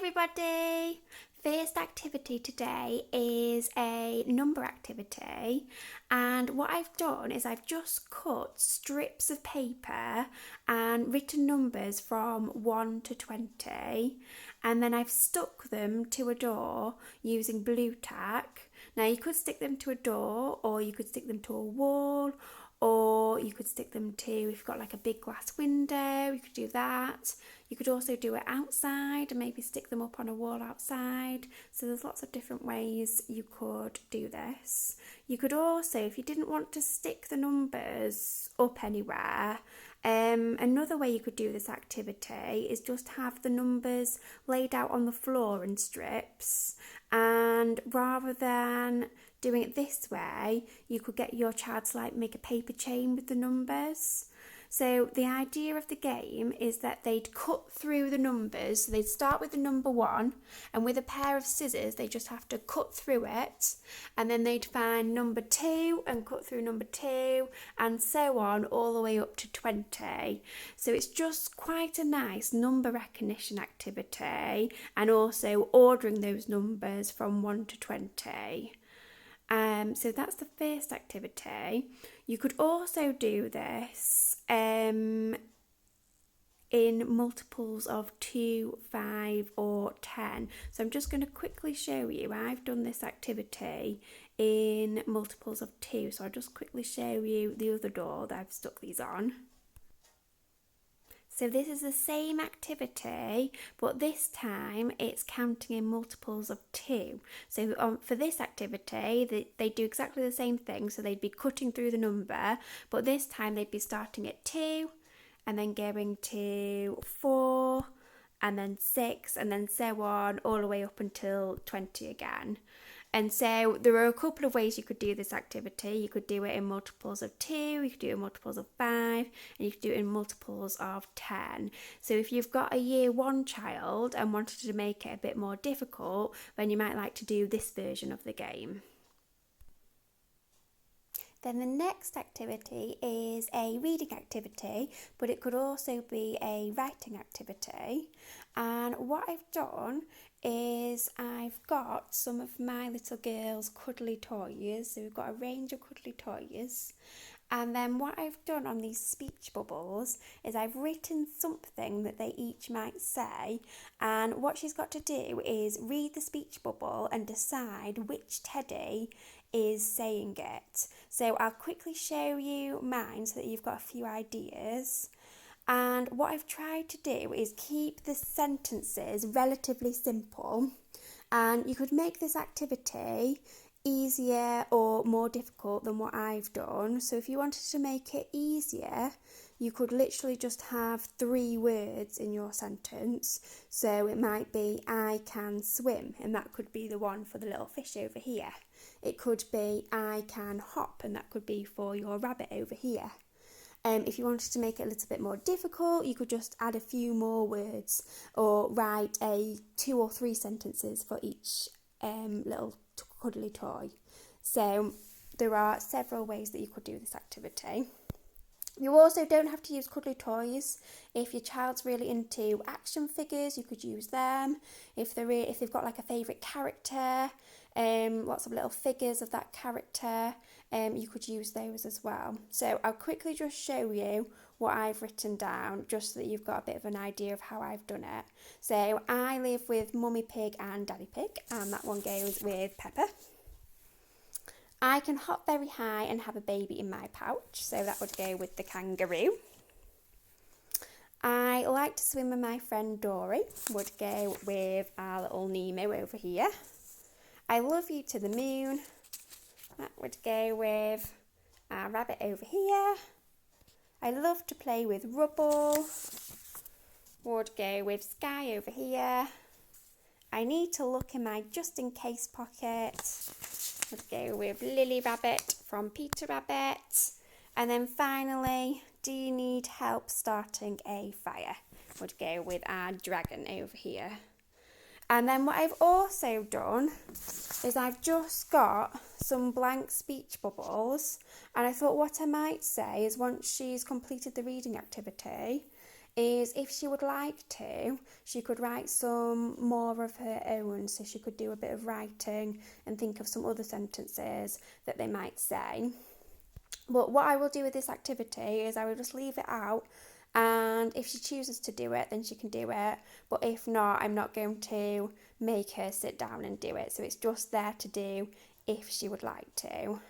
everybody! First activity today is a number activity, and what I've done is I've just cut strips of paper and written numbers from 1 to 20, and then I've stuck them to a door using blue tack. Now you could stick them to a door, or you could stick them to a wall, or you could stick them to, if you've got like a big glass window, you could do that. You could also do it outside and maybe stick them up on a wall outside. So there's lots of different ways you could do this. You could also, if you didn't want to stick the numbers up anywhere, another way you could do this activity is just have the numbers laid out on the floor in strips, and rather than doing it this way, you could get your child to make a paper chain with the numbers. So the idea of the game is that they'd cut through the numbers. So they'd start with the number 1, and with a pair of scissors they just have to cut through it, and then they'd find number 2 and cut through number 2, and so on all the way up to 20. So it's just quite a nice number recognition activity, and also ordering those numbers from 1 to 20. So that's the first activity. You could also do this in multiples of 2, 5 or 10. So I'm just going to quickly show you. I've done this activity in multiples of 2. So I'll just quickly show you the other door that I've stuck these on. So this is the same activity, but this time it's counting in multiples of 2. So for this activity, they do exactly the same thing. So they'd be cutting through the number, but this time they'd be starting at 2 and then going to 4 and then 6 and then so on all the way up until 20 again. And so there are a couple of ways you could do this activity. You could do it in multiples of 2, you could do it in multiples of 5, and you could do it in multiples of 10. So if you've got a year 1 child and wanted to make it a bit more difficult, then you might like to do this version of the game. Then the next activity is a reading activity, but it could also be a writing activity. And what I've done is I've got some of my little girls' cuddly toys. So we've got a range of cuddly toys. And then what I've done on these speech bubbles is I've written something that they each might say. And what she's got to do is read the speech bubble and decide which teddy is saying it. So I'll quickly show you mine so that you've got a few ideas. And what I've tried to do is keep the sentences relatively simple, and you could make this activity easier or more difficult than what I've done. So if you wanted to make it easier, you could literally just have 3 words in your sentence. So it might be I can swim, and that could be the one for the little fish over here. It could be I can hop, and that could be for your rabbit over here. If you wanted to make it a little bit more difficult, you could just add a few more words or write 2 or 3 sentences for each little cuddly toy. So there are several ways that you could do this activity. You also don't have to use cuddly toys. If your child's really into action figures, you could use them. If they've got like a favourite character, lots of little figures of that character, you could use those as well. So I'll quickly just show you what I've written down, just so that you've got a bit of an idea of how I've done it. So I live with Mummy Pig and Daddy Pig, and that one goes with Pepper. I can hop very high and have a baby in my pouch, so that would go with the kangaroo. I like to swim with my friend Dory, would go with our little Nemo over here. I love you to the moon, that would go with our rabbit over here. I love to play with rubble, would go with Sky over here. I need to look in my just in case pocket, would go with Lily Rabbit from Peter Rabbit. And then finally, do you need help starting a fire? Would go with our dragon over here. And then what I've also done is I've just got some blank speech bubbles, and I thought what I might say is once she's completed the reading activity is if she would like to, she could write some more of her own. So she could do a bit of writing and think of some other sentences that they might say. But what I will do with this activity is I will just leave it out, and if she chooses to do it, then she can do it. But if not, I'm not going to make her sit down and do it. So it's just there to do if she would like to.